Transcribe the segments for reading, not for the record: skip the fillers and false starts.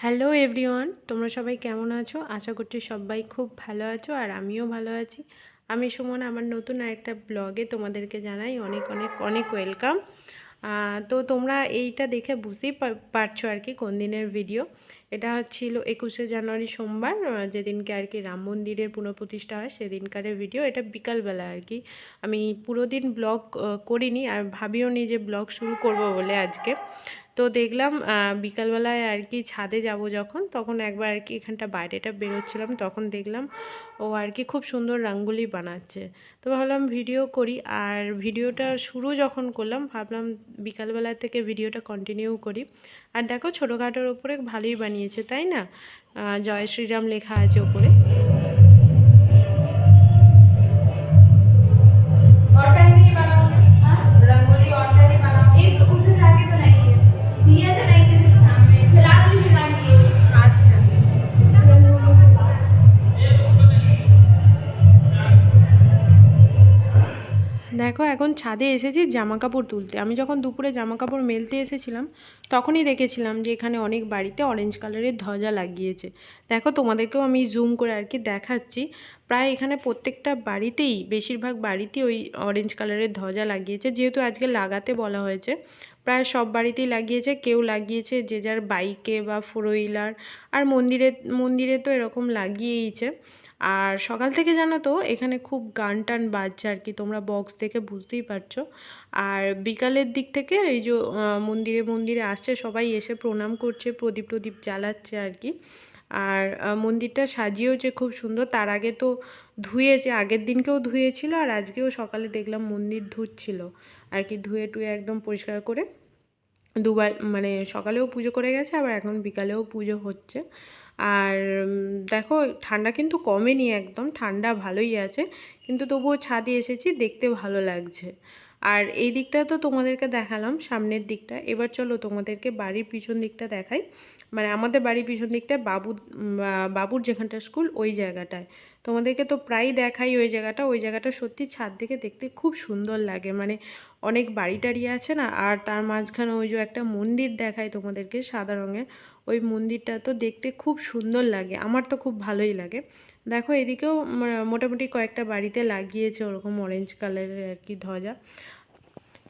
Hello everyone, তোমরা সবাই কেমন আছো? আশা করছি সবাই খুব ভালো আছো আর আমিও ভালো আছি। আমি সুমন, আমার নতুন একটা ব্লগে তোমাদেরকে জানাই অনেক অনেক অনেক ওয়েলকাম। তো তোমরা এইটা দেখে বুঝতেই পারছো আর কি কোন দিনের ভিডিও। এটা ছিল 21শে জানুয়ারি সোমবার, যেদিনকে আর কি রাম মন্দিরের পুনঃপ্রতিষ্ঠা হয় সেদিনকারের ভিডিও। এটা বিকালবেলা আর কি। আমি পুরো দিন ব্লগ করিনি আর ভাবিও নি যে ব্লগ শুরু করব বলে আজকে। তো দেখলাম বিকালবেলায় আর কি ছাদে যাব যখন, তখন একবার আর কি এখানটা বাইরেটা বেরোচ্ছিলাম, তখন দেখলাম ও আর কি খুব সুন্দর রঙ্গোলি বানাচ্ছে। তো ভাবলাম ভিডিও করি, আর ভিডিওটা শুরু যখন করলাম ভাবলাম বিকালবেলা থেকে ভিডিওটা কন্টিনিউ করি। আর দেখো ছোটোখাটোর ওপরে ভালোই বানিয়েছে, তাই না? জয় শ্রীরাম লেখা আছে ওপরে। দেখো এখন ছাদে এসেছি জামা কাপড় তুলতে। আমি যখন দুপুরে জামা কাপড় মেলতে এসেছিলাম তখনই দেখেছিলাম যে এখানে অনেক বাড়িতে অরেঞ্জ কালারের ধ্বজা লাগিয়েছে। দেখো তোমাদেরকেও আমি জুম করে আর কি দেখাচ্ছি। প্রায় এখানে প্রত্যেকটা বাড়িতেই, বেশিরভাগ বাড়িতেই ওই অরেঞ্জ কালারের ধ্বজা লাগিয়েছে, যেহেতু আজকে লাগাতে বলা হয়েছে। প্রায় সব বাড়িতেই লাগিয়েছে, কেউ লাগিয়েছে যে যার বাইকে বা ফোর হুইলার, আর মন্দিরে মন্দিরে তো এরকম লাগিয়েইছে। আর সকাল থেকে জানো তো এখানে খুব গান টান বাজছে আর কি, তোমরা বক্স দেখে বুঝতেই পারছো। আর বিকালের দিক থেকে এই যে মন্দিরে মন্দিরে আসছে সবাই, এসে প্রণাম করছে, প্রদীপ প্রদীপ জ্বালাচ্ছে আর কি। আর মন্দিরটা সাজিয়েওছে খুব সুন্দর। তার আগে তো ধুয়েছে, আগের দিনকেও ধুয়েছিল আর আজকেও সকালে দেখলাম মন্দির ধুচ্ছিল আর কি, ধুয়ে টুয়ে একদম পরিষ্কার করে দুবার, মানে সকালেও পুজো করে গেছে, আবার এখন বিকালেও পুজো হচ্ছে। আর দেখো ঠান্ডা কিন্তু কমেনি, একদম ঠান্ডা ভালোই আছে, কিন্তু তবুও ছাদে এসেছি, দেখতে ভালো লাগছে। আর এই দিকটা তো তোমাদেরকে দেখালাম, সামনের দিকটা। এবার চলো তোমাদেরকে বাড়ির পিছন দিকটা দেখাই। মানে আমাদের বাড়ির পিছন দিকটা বাবুর যেখানটা স্কুল ওই জায়গাটায় তোমাদেরকে তো প্রায় দেখাই। ওই জায়গাটা সত্যি ছাদ থেকে দেখতে খুব সুন্দর লাগে। মানে অনেক বাড়ি টাড়ি আছে না, আর তার মাঝখানে ওই যে একটা মন্দির দেখায় তোমাদেরকে সাদা রঙের, ওই মন্দিরটা তো দেখতে খুব সুন্দর লাগে, আমার তো খুব ভালোই লাগে। দেখো এদিকেও মোটামুটি কয়েকটা বাড়িতে লাগিয়েছে ওরকম অরেঞ্জ কালারের আর কি ধ্বজা।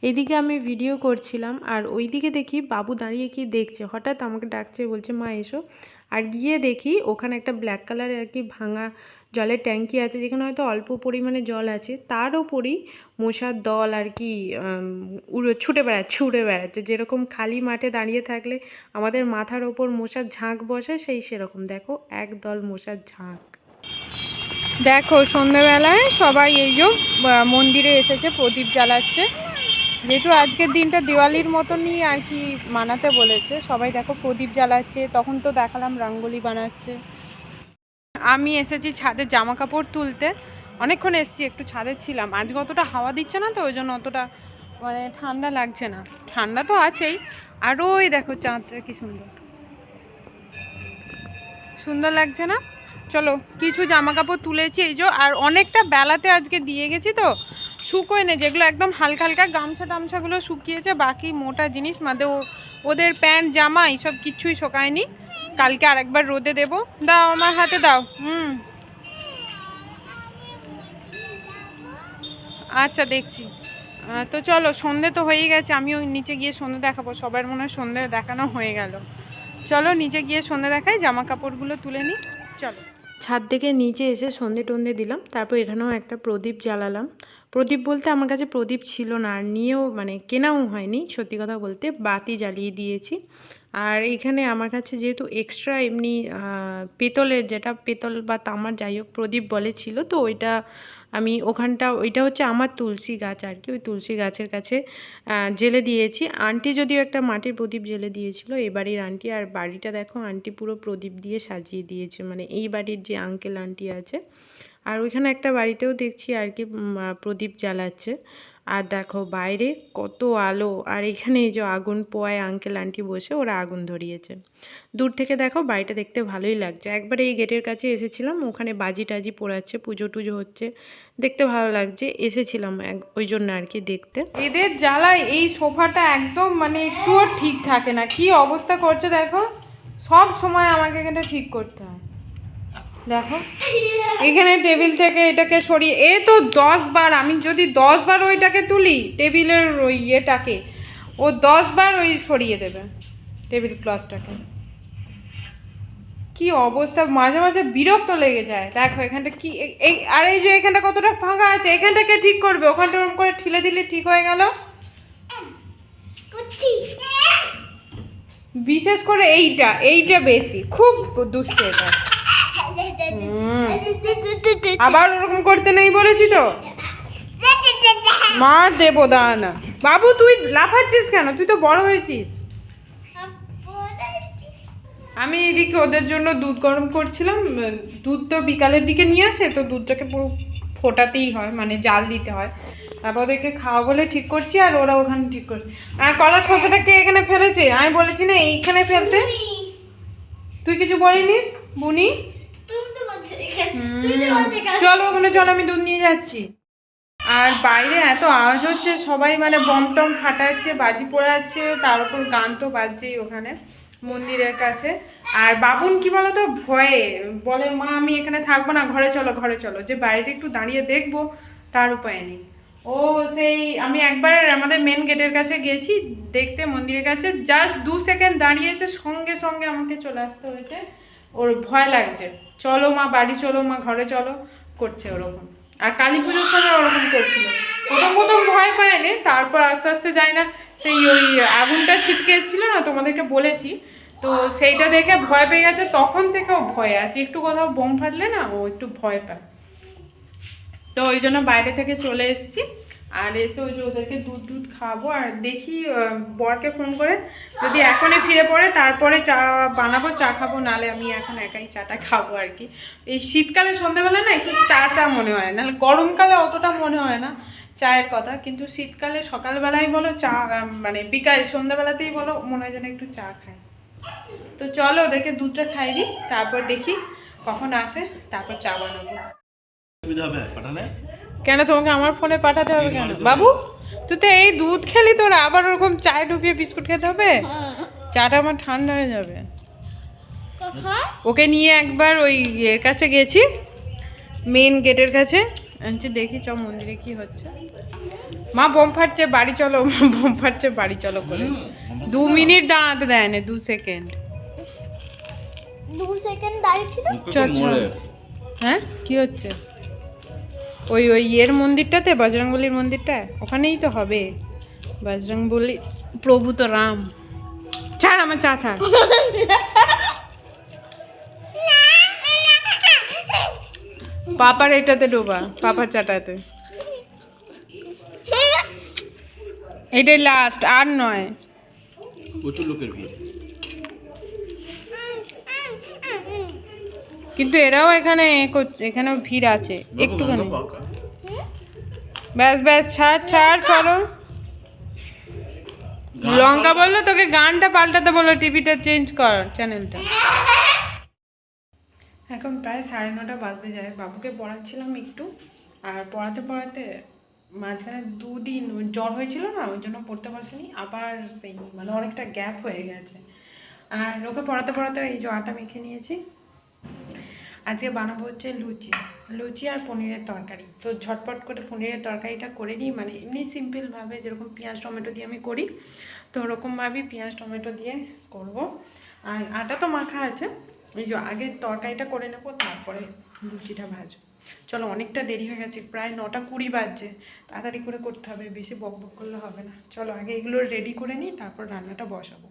এইদিকে আমি ভিডিও করছিলাম আর ওইদিকে দেখি বাবু দাঁড়িয়ে কি দেখছে, হঠাৎ আমাকে ডাকছে, বলছে মা এসো। আর গিয়ে দেখি ওখানে একটা ব্ল্যাক কালারের আর কি ভাঙা জলের ট্যাঙ্কি আছে, যেখানে হয়তো অল্প পরিমাণে জল আছে, তার ওপরই মশার দল আর কি উড়ে বেড়াচ্ছে। যেরকম খালি মাঠে দাঁড়িয়ে থাকলে আমাদের মাথার ওপর মশার ঝাঁক বসে, সেরকম দেখো একদল মশার ঝাঁক। দেখো সন্ধ্যেবেলায় সবাই এই যে মন্দিরে এসেছে, প্রদীপ জ্বালাচ্ছে। যেহেতু আজকের দিনটা দিওয়ালির মতনই আর কি মানাতে বলেছে, সবাই দেখো প্রদীপ জ্বালাচ্ছে। তখন তো দেখালাম রঙ্গোলি বানাচ্ছে। আমি এসেছি ছাদে জামা কাপড় তুলতে, অনেকক্ষণ এসেছি, একটু ছাদে ছিলাম। আজকে অতটা হাওয়া দিচ্ছে না, তো ওই জন্য অতটা মানে ঠান্ডা লাগছে না। ঠান্ডা তো আছেই, আর ওই দেখো চাঁদটা কি সুন্দর সুন্দর লাগছে না? চলো কিছু জামা কাপড় তুলেছি এই যে, আর অনেকটা বেলাতে আজকে দিয়ে গেছি তো শুকোয় না, যেগুলো একদম হালকা হালকা গামছা টামছাগুলো শুকিয়েছে, বাকি মোটা জিনিস মাঝে ওদের প্যান্ট জামা এইসব কিচ্ছুই শোকায়নি। কালকে আরেকবার রোদে দেবো। দাও আমার হাতে দাও। আচ্ছা দেখছি। তো চলো, সন্ধে তো হয়েই গেছে, আমিও নিচে গিয়ে সন্ধে দেখাবো। সবার মনে হয় সন্ধে দেখানো হয়ে গেল। চলো নিচে গিয়ে সন্ধে দেখাই, জামা কাপড়গুলো তুলে নিই। চলো ছাদ থেকে নিচে এসে সন্ধে টন্ধে দিলাম, তারপর এখানেও একটা প্রদীপ জ্বালালাম। প্রদীপ বলতে আমার কাছে প্রদীপ ছিল না, আর নিয়েও মানে কেনাও হয়নি, সত্যি কথা বলতে বাতি জ্বালিয়ে দিয়েছি। আর এখানে আমার কাছে যেহেতু এক্সট্রা এমনি পেতলের, যেটা পেতল বা তামার যাই হোক প্রদীপ বলে ছিল, তো ওইটা আমি ওইটা হচ্ছে আমার তুলসী গাছ আর কি, ওই তুলসী গাছের কাছে জেলে দিয়েছি। আন্টি যদিও একটা মাটির প্রদীপ জেলে দিয়েছিল, এই বাড়ির আন্টি। আর বাড়িটা দেখো আন্টি পুরো প্রদীপ দিয়ে সাজিয়ে দিয়েছে, মানে এই বাড়ির যে আঙ্কেল আন্টি আছে। আর ওইখানে একটা বাড়িতেও দেখছি আর কি প্রদীপ জ্বালাচ্ছে। আর দেখো বাইরে কত আলো, আর এখানে এই যে আগুন পোয়ায় আঙ্কেল আন্টি বসে ওরা আগুন ধরিয়েছে। দূর থেকে দেখো বাড়িটা দেখতে ভালোই লাগছে। একবার এই গেটের কাছে এসেছিলাম, ওখানে বাজি টাজি পোড়াচ্ছে, পুজো টুজো হচ্ছে, দেখতে ভালো লাগছে, এসেছিলাম ওই জন্য আর কি দেখতে। এদের জ্বালায় এই সোফাটা একদম মানে একটুও ঠিক থাকে না, কি অবস্থা করছে দেখো। সব সময় আমাকে এখানে ঠিক করতে হয়। দেখো এখানে টেবিল থেকে এটাকে সরিয়ে, এ তো 10 বার, আমি যদি 10 বার ওইটাকে তুলি টেবিলের ওই ইয়েটাকে, ও 10 বার ওই সরিয়ে দেবে টেবিল ক্লথটাকে। কি অবস্থা, মাঝে মাঝে বিরক্ত লেগে যায়। দেখো এখানটা কি, এই আর এই যে এখানটা কতটা ফাঁকা আছে, এখানটাকে ঠিক করবে, ওখানটা ওরকম করে ঠিলে দিলে ঠিক হয়ে গেল। বিশেষ করে এইটা বেশি, খুব দুষ্ট এটা। আবার ওরকম করতে নেই বলেছি তো, মার দেবো, দাঁড়া না। বাবু তুই লাফাচ্ছিস কেন, তুই তো বড় হয়েছিস। আমি এদিকে ওদের জন্য দুধ গরম করছিলাম। দুধ তো বিকালের দিকে নিয়ে আসে, তো দুধটাকে পুরো ফোটাতেই হয়, মানে জাল দিতে হয়। তারপর ওদেরকে খাওয়া বলে ঠিক করছি, আর ওরা ওখানে ঠিক করছে। আর কলার খোসাটা কে এখানে ফেলেছে? আমি বলেছি না এইখানে ফেলতে, তুই কিছু বলিনিস বুনি? চলো ওখানে চলো, আমি দুধ নিয়ে যাচ্ছি। আর বাইরে এত আওয়াজ হচ্ছে, সবাই মানে বম টম ফাটাচ্ছে, বাজি পোড়াচ্ছে, তার উপর গান তো বাজছেই ওখানে মন্দিরের কাছে। আর বাবুন কি বলতো, ভয়ে বলে মা আমি এখানে থাকবো না, ঘরে চলো ঘরে চলো। যে বাইরে একটু দাঁড়িয়ে দেখবো তার উপায় নেই। ও সেই আমি একবার আমাদের মেন গেটের কাছে গেছি দেখতে, মন্দিরের কাছে জাস্ট 2 সেকেন্ড দাঁড়িয়েছে, সঙ্গে সঙ্গে আমাকে চলে আসতে হয়েছে। ওর ভয় লাগছে, চলো মা বাড়ি চলো, মা ঘরে চলো করছে ওরকম। আর কালী পুজোর সময় ওরকম করছিল। প্রথম ভয় পায়নি, তারপর আস্তে আস্তে যাই না, সেই ওই আগুনটা ছিটকে এসেছিল না, তোমাদেরকে বলেছি তো, সেইটা দেখে ভয় পেয়ে গেছে। তখন থেকে ও ভয় আছে, একটু কোথাও বোম ফাটলে না ও একটু ভয় পায়। তো ওই জন্য বাইরে থেকে চলে এসেছি। আর এসে ওই যে ওদেরকে দুধ খাওয়াবো। আর দেখি বরকে ফোন করে, যদি এখনই ফিরে পড়ে তারপরে চা বানাবো, চা খাবো, নাহলে আমি এখন একাই চাটা খাবো আর কি। এই শীতকালে সন্ধ্যেবেলা না একটু চা মনে হয়, নাহলে গরমকালে অতটা মনে হয় না চায়ের কথা, কিন্তু শীতকালে সকালবেলায় বলো চা, মানে বিকাল সন্ধ্যাবেলাতেই বলো মনে হয় যেন একটু চা খাই। তো চলো ওদেরকে দুধটা খাই দিই, তারপর দেখি কখন আসে, তারপর চা বানাবো। কেন তোমাকে আমার ফোনে পাঠাতে হবে কেন বাবু? তুই তো এই দুধ খেলি, তোর আবার ওরকম চায় ডুবিয়ে বিস্কুট খেতে হবে? চাটা আমার ঠান্ডা হয়ে যাবে। ওকে নিয়ে একবার ওই এর কাছে গেছি, মেন গেটের কাছে আনছি, দেখি চ মন্দিরে কি হচ্ছে। মা বোম ফাটছে বাড়ি চলো, বোম ফাটছে বাড়ি চলো করে 2 মিনিট দাঁড়াতে দেয় না, 2 সেকেন্ড। 2 সেকেন্ড দাঁড়িয়ে ছিল। হ্যাঁ কি হচ্ছে? ওই ইয়ের মন্দিরটাতে, বজরংবলীর মন্দিরটা, ওখানেই তো হবে। বজরংবলী প্রভু তো রাম। ছাড় আমার চা ছাড়। পাপার এটাতে ডোবা, পাপার চাটাতে। এটাই লাস্ট, আর নয়। প্রচুর লোকের ভিড়, কিন্তু এরাও এখানে এখানেও ভিড় আছে একটুখানি। ব্যাস ব্যাস, ছাড় চলো। লঙ্কা বললো তোকে গানটা পাল্টাতে বললো, টিভিটা চেঞ্জ কর চ্যানেলটা। এখন প্রায় 9:30 বাজতে যায়। বাবুকে পড়াচ্ছিলাম একটু, আর পড়াতে মাঝখানে 2 দিন জ্বর হয়েছিল না, ওই জন্য পড়তে পারছিনি। আবার সেই মানে অনেকটা গ্যাপ হয়ে গেছে। আর ওকে পড়াতে এই যে আটা মেখে নিয়েছি। আজকে বানাবো হচ্ছে লুচি আর পনিরের তরকারি। তো ঝটপট করে পনিরের তরকারিটা করে নিই, মানে এমনি সিম্পলভাবে যেরকম পেঁয়াজ টমেটো দিয়ে আমি করি, তো ওরকমভাবেই পেঁয়াজ টমেটো দিয়ে করব। আর আটা তো মাখা আছে, এই যে আগে তরকারিটা করে নেবো, তারপরে লুচিটা ভাজবো। চলো অনেকটা দেরি হয়ে গেছে, প্রায় 9:20 বাজছে। তাড়াতাড়ি করে করতে হবে, বেশি বক করলে হবে না। চলো আগে এগুলো রেডি করে নিই, তারপর রান্নাটা বসাবো।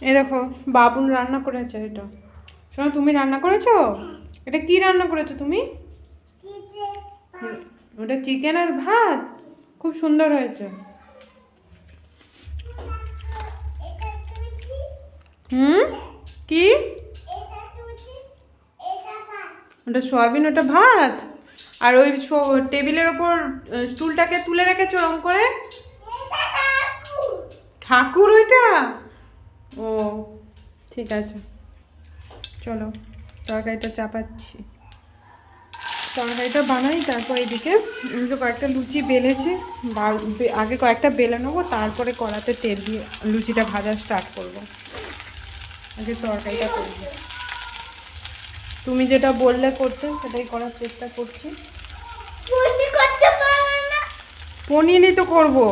এই দেখো বাবুন রান্না করেছে এটা। শোনো তুমি রান্না করেছো? এটা কি রান্না করেছো তুমি? ওটা চিকেন আর ভাত, খুব সুন্দর হয়েছে। কি ওটা সয়াবিন, ওটা ভাত? আর ওই টেবিলের ওপর স্টুলটাকে তুলে রেখেছো ওরকম করে। ঠাকুর ওইটা? ও ঠিক আছে, চলো তরকারিটা চাপাচ্ছি। তরকারিটা বানাই, তারপর এদিকে আমি তো কয়েকটা লুচি বেলেছি, আগে কয়েকটা বেলে নেবো, তারপরে কড়াতে তেল দিয়ে লুচিটা ভাজা স্টার্ট করবো। আগে তরকারিটা করবো। তুমি যেটা বললে করতে সেটাই করার চেষ্টা করছি। পনিরই তো করবো।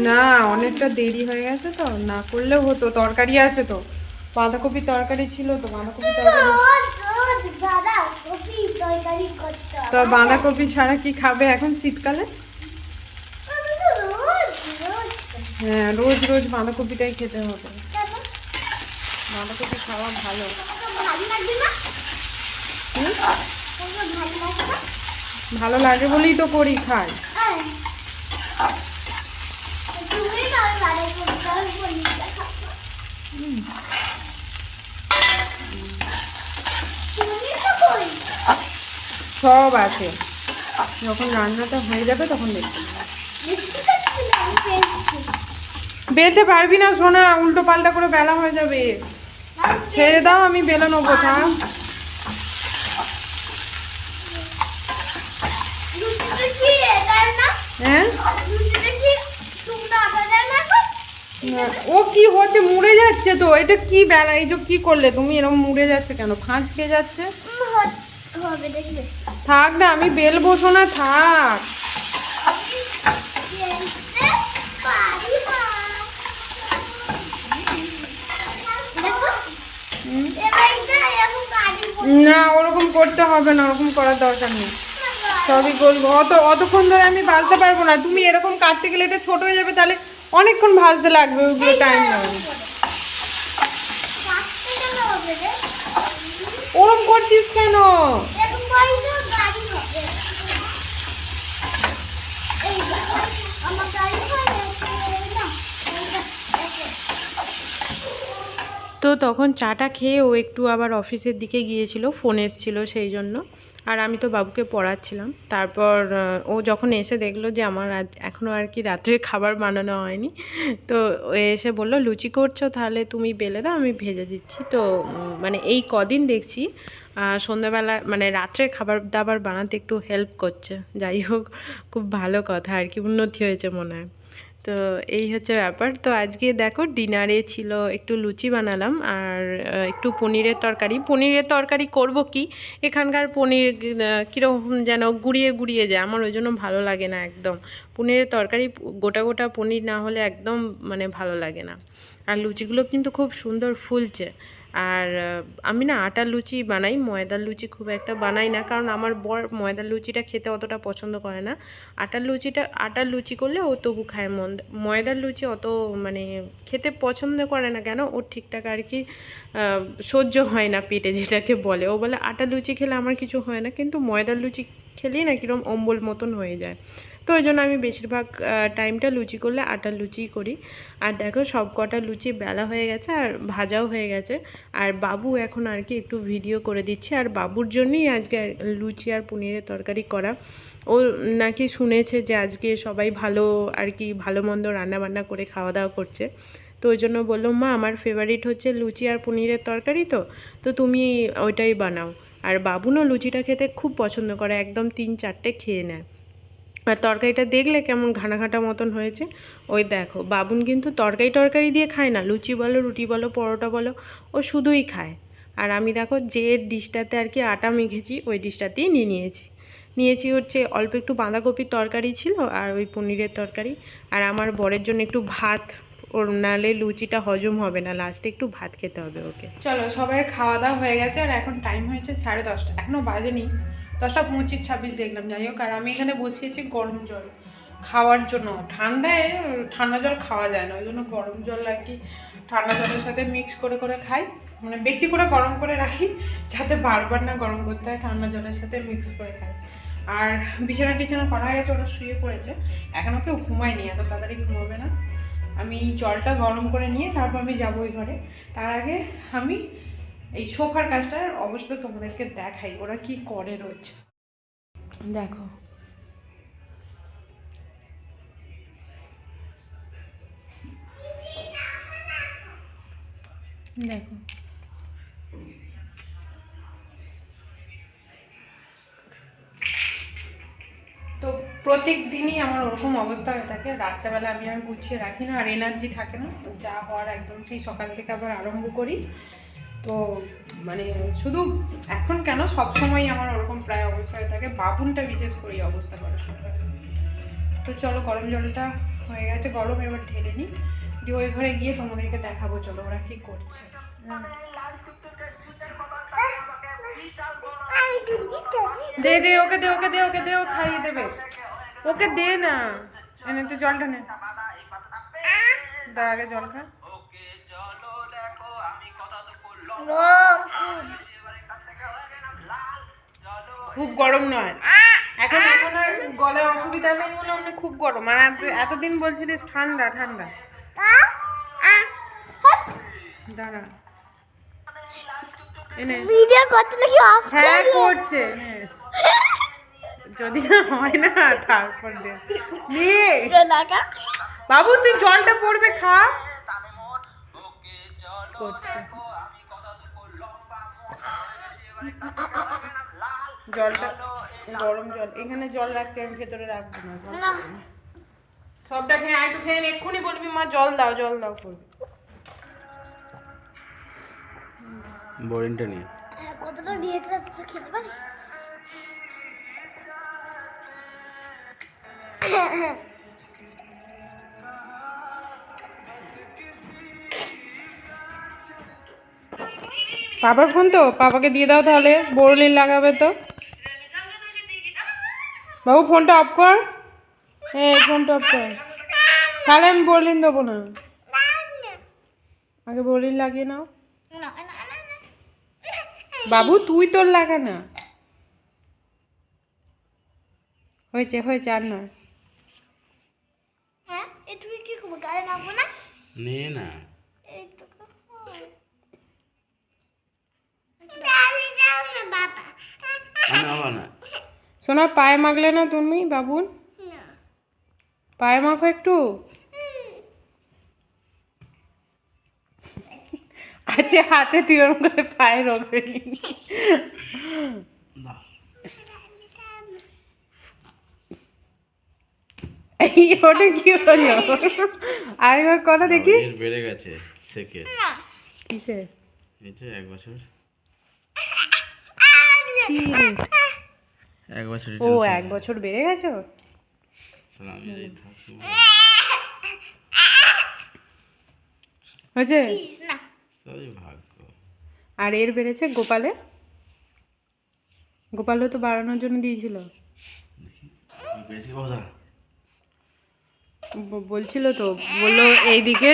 না অনেকটা দেরি হয়ে গেছে তো, না করলেও হতো, তরকারি আছে তো, বাঁধাকপি তরকারি ছিল তো, বাঁধাকপি তরকারি। তো বাঁধাকপি ছাড়া কি খাবে এখন শীতকালে? হ্যাঁ রোজ রোজ বাঁধাকপিটাই খেতে হবে, বাঁধাকপি খাওয়া ভালো। ভালো লাগে বলেই তো করি, খাই। সব আছে, যখন রান্নাটা হয়ে যাবে তখন দেখতে পাবো। বেলতে পারবি না সোনা, উল্টো পাল্টা করে বেলা হয়ে যাবে। ছেড়ে দাও, আমি বেলে নেবো। থাম। হ্যাঁ ও কি হচ্ছে, মুড়ে যাচ্ছে তো। এটা কি বেলা, এই যে কি করলে তুমি, এরকম মুড়ে যাচ্ছে কেন? ফাঁস খেয়ে যাচ্ছে। থাক না, আমি বেলবো সোনা, থাক। না ওরকম করতে হবে না, ওরকম করার দরকার নেই। সবই করবো, অতক্ষণ ধরে আমি ভাজতে পারবো না। তুমি এরকম কাটতে গেলে এটা ছোট হয়ে যাবে, তাহলে অনেকক্ষণ ভাজতে লাগবে, ওইগুলো টাইম লাগবে। ওরকম করছিস কেন? তো তখন চাটা খেয়ে ও একটু আবার অফিসের দিকে গিয়েছিল, ফোন এসেছিলো সেই জন্য। আর আমি তো বাবুকে পড়াচ্ছিলাম। তারপর ও যখন এসে দেখলো যে আমার এখনও আর কি রাত্রের খাবার বানানো হয়নি, তো ও এসে বলল লুচি করছো, তাহলে তুমি বেলে দাও, আমি ভেজে দিচ্ছি। তো মানে এই কদিন দেখছি সন্ধ্যাবেলা মানে রাত্রের খাবার দাবার বানাতে একটু হেল্প করছে। যাই হোক, খুব ভালো কথা আর কি, উন্নতি হয়েছে মনে হয়। তো এই হচ্ছে ব্যাপার। তো আজকে দেখো ডিনারে ছিল একটু লুচি বানালাম, আর একটু পনিরের তরকারি। পনিরের তরকারি করব কি, এখানকার পনির কীরকম যেন গুড়িয়ে গুড়িয়ে যায়, আমার ওই জন্য ভালো লাগে না একদম। পনিরের তরকারি গোটা গোটা পনির না হলে একদম মানে ভালো লাগে না। আর লুচিগুলো কিন্তু খুব সুন্দর ফুলছে। আর আমি না আটার লুচি বানাই, ময়দার লুচি খুব একটা বানাই না, কারণ আমার বর ময়দার লুচিটা খেতে অতটা পছন্দ করে না। আটার লুচি করলে ও তবু খায়, ময়দার লুচি অত মানে খেতে পছন্দ করে না। কেন, ওর ঠিকঠাক আর কি সহ্য হয় না পেটে, যেটাকে বলে। ও বলে আটার লুচি খেলে আমার কিছু হয় না, কিন্তু ময়দার লুচি খেলেই না কীরকম অম্বল মতন হয়ে যায়। তো ওই জন্য আমি বেশিরভাগ টাইমটা লুচি করলে আটার লুচিই করি। আর দেখো সব কটা লুচি বেলা হয়ে গেছে আর ভাজাও হয়ে গেছে। আর বাবু এখন আর কি একটু ভিডিও করে দিচ্ছে, আর বাবুর জন্যই আজকে লুচি আর পনিরের তরকারি করা। ও নাকি শুনেছে যে আজকে সবাই ভালো আর কি ভালো মন্দ রান্নাবান্না করে খাওয়া দাওয়া করছে। তো ওই জন্য বললো মা আমার ফেভারিট হচ্ছে লুচি আর পনিরের তরকারি, তো তুমি ওইটাই বানাও। আর বাবুনও লুচিটা খেতে খুব পছন্দ করে, একদম 3-4টে খেয়ে নেয়। আর তরকারিটা দেখলে কেমন ঘানা ঘাটা মতন হয়েছে। ওই দেখো বাবুন কিন্তু তরকারি দিয়ে খায় না, লুচি বলো রুটি বলো পরোটা বলো, ও শুধুই খায়। আর আমি দেখো যে ডিশটাতে আর কি আটা মেখেছি ওই ডিশটাতেই নিয়েছি হচ্ছে অল্প একটু বাঁধাকপির তরকারি ছিল আর ওই পনিরের তরকারি। আর আমার বরের জন্য একটু ভাত, ওর নালে লুচিটা হজম হবে না, লাস্টে একটু ভাত খেতে হবে ওকে। চলো সবাই খাওয়া দাওয়া হয়ে গেছে, আর এখন টাইম হয়েছে 10:30, এখনও বাজেনি, 10:25-26 দেখলাম। যাই হোক, আর আমি এখানে বসিয়েছি গরম জল খাওয়ার জন্য। ঠান্ডা জল খাওয়া যায় না, ওই জন্য গরম জল আর কি ঠান্ডা জলের সাথে মিক্স করে খাই, মানে বেশি করে গরম করে রাখি যাতে বারবার না গরম করতে হয়, ঠান্ডা জলের সাথে মিক্স করে খাই। আর বিছানা টিছানা করা হয়ে গেছে, ওরা শুয়ে পড়েছে, এখনও কেউ ঘুমায়নি, এত তাড়াতাড়ি ঘুমাবে না। আমি জলটা গরম করে নিয়ে তারপর আমি যাবো ওই ঘরে। তার আগে আমি এই সোফার কাজটার অবস্থা তোমাদেরকে দেখাই, ওরা কি করে রোজ। দেখো দেখো তো প্রত্যেক দিনই আমার ওরকম অবস্থা হয়ে থাকে। রাত্রেবেলা আমি আর গুছিয়ে রাখি না, আর এনার্জি থাকে না, তো যা হওয়ার একদম সেই সকাল থেকে আবার আরম্ভ করি। তো মানে শুধু এখন কেন, সব সময় আমার ওরকম প্রায় অবস্থা হয়ে থাকে, বাবুনটা বিশেষ করে এই অবস্থা করে সবাই। তো চলো গরম জলটা হয়ে গেছে গরম, এবার ঢেলে নিই, দিয়ে ওই ঘরে গিয়ে তোমাদেরকে দেখাবো চলো ওরা কি করছে। দে দে ওকে দে ওকে দে ওকে দে, ও খাইয়ে দেবে, ওকে দে না, এনে তো জলটা নে, আগে জল খা। খুব গরম নয় এখন, এখন আর গলায় অসুবিধা নেই বলে আমি খুব গরম, আর এতদিন বলছিলিস ঠান্ডা ঠান্ডা। দাঁড়া এনে ভিডিও করতে নাকি অফ হ্যাঁ করছে, যদি না হয় না তারপর দে নিয়ে বাবু তুই জলটা পড়বে খা করছে। জলটা গরম জল, এখানে জল রাখছি আমি, ভেতরে রাখবো না, সবটা খেয়ে একটু খেয়ে এক্ষুনি বলবি মা জল দাও জল দাও করবি। বোরিংটা নিয়ে কতটা দিয়েছে খেতে পারি? পাপার ফোন তো, পাপাকে দিয়ে দাও তাহলে, বোরলিন লাগাবে তো। বাবু ফোনটা অফ কর, হ্যাঁ ফোনটা অফ কর, তাহলে আমি বোরলিন দেবো না, আগে বোরলিন লাগিয়ে নাও। বাবু তুই তোর লাগা না, হয়েছে হয়েছে আর নয়। হ্যাঁ এ তুমি কি করবো, গায়ে মাখবো না? নে না, এই তো ডালি দাও না বাবা। আনা না সোনা পায়ে মাখলে না তুমি বাবুন, না পায়ে মাখো একটু। আচ্ছা হাতে তুই ওরকম করে পায়ে রবে এই ওটা কি হলো, আরেকবার কথা দেখি বেড়ে গেছে সেকে কিসে, এই যে 1 বছর, কি রে? 1 বছর ও 1 বছর বেড়ে গেছে ওর? তাহলে আমি এই থাকবো হয়েছে না সবই ভাগ্য। আর এর বেড়েছে গোপালে, গোপালও তো বাড়ানোর জন্য দিয়েছিল, বেশি কথা বলছিল তো, বললো এইদিকে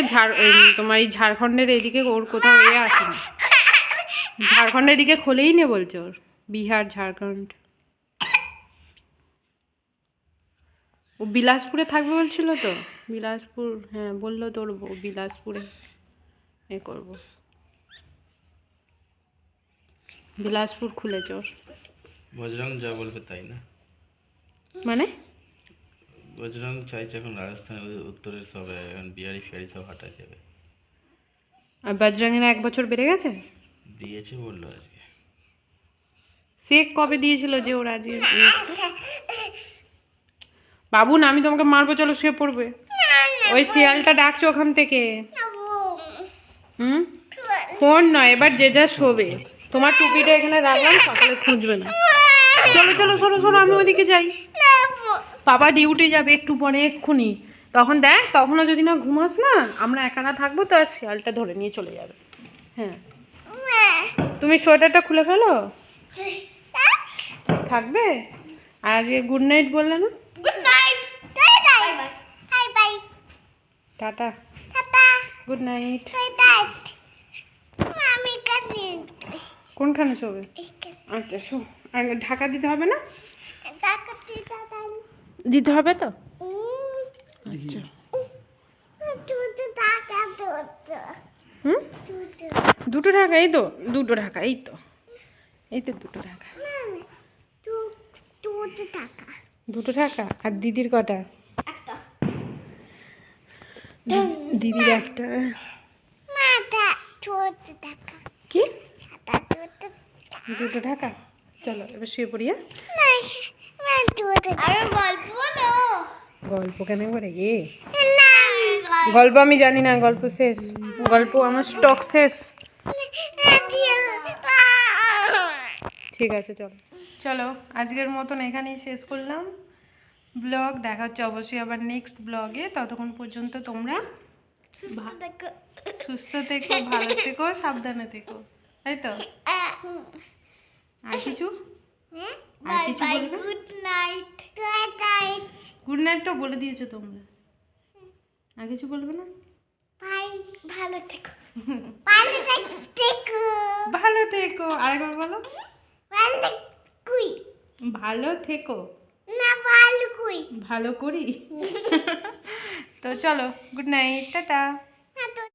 তোমার এই ঝাড়খণ্ডের এইদিকে ওর কোথাও এ আসেনি, ঝাড়খণ্ডের দিকে খোলেই নে বলছে ওর, বিহার ঝাড়খণ্ড, ও বিলাসপুরে থাকবে বলছিল তো, বিলাসপুর হ্যাঁ বললো তোর বিলাসপুরে এ করব, বিলাসপুর খুলেছে ওর। বজরং যা বলবে তাই না, মানে বজরং চাইছে এখন রাজস্থান উত্তরের সব এখন বিহারি ফিহারি সব হাঁটা যাবে। আর বজরঙের 1 বছর বেড়ে গেছে দিয়েছে বললো আজকে, সে কবে দিয়েছিল যে ওর আজকে বাবু না আমি তোমাকে মারবো, চলো শুয়ে পড়বে, ওই শিয়ালটা ডাকছে ওখান থেকে। হুম ফোন নয়, এবার যে যা শোবে, তোমার টুপিটা এখানে রাখলাম, সকালে খুঁজবে না, চলো চলো সরো সরো আমি ওদিকে যাই, বাবা ডিউটি যাবে একটু পরে এক্ষুনি, তখন দেখ তখনও যদি না ঘুমাস না, আমরা একানা থাকবো তো, আর শিয়ালটা ধরে নিয়ে চলে যাবে। হ্যাঁ তুমি সোয়েটারটা খুলে ফেলো, থাকবে, আর আজকে গুড নাইট বললে না, good night, bye bye bye bye tata tata good night. Bye night. আমি কাছে কোনখানে শোবে? এখানে আচ্ছা শো, আর ঢাকা দিতে হবে না, তাকাতে দাদা দিতে হবে তো, হুম আচ্ছা তুই দুটো হুম দুটো 2 টাকা, এই তো 2 টাকা, এই তো 2 টাকা। দুটো টাকা 2 টাকা। আর দিদির কটা? একটা দিদির একটা। মাটা দুটো টাকা কি সাদা দুটো 2 টাকা? চলো এবার শুয়ে পড়ি। হ্যাঁ? নাই মা দুটো আর গল্প বলো গল্প কেন করে না গল্প আমি জানি না, গল্প শেষ। গল্প আমার স্টক শেষ। ঠিক আছে চলো চলো, আজকের মতন এখানেই শেষ করলাম ব্লগ। দেখা হচ্ছে অবশ্যই আবার নেক্সট ব্লগে। ততক্ষণ পর্যন্ত তোমরা সুস্থ থেকো, ভালো থেকো, সাবধানে থেকো, তাই তো? আর কিছু আর কিছু বলবে? Good night good night good night তো বলে দিয়েছো তোমরা, আর কিছু বলবে না? বাই ভালো থেকো ভালো থেকো ভালো থেকো, আরেকবার বলো। ভালো কুই ভালো থেকো। না ভালো কুই ভালো করি। তো চলো, গুড নাইট, টাটা।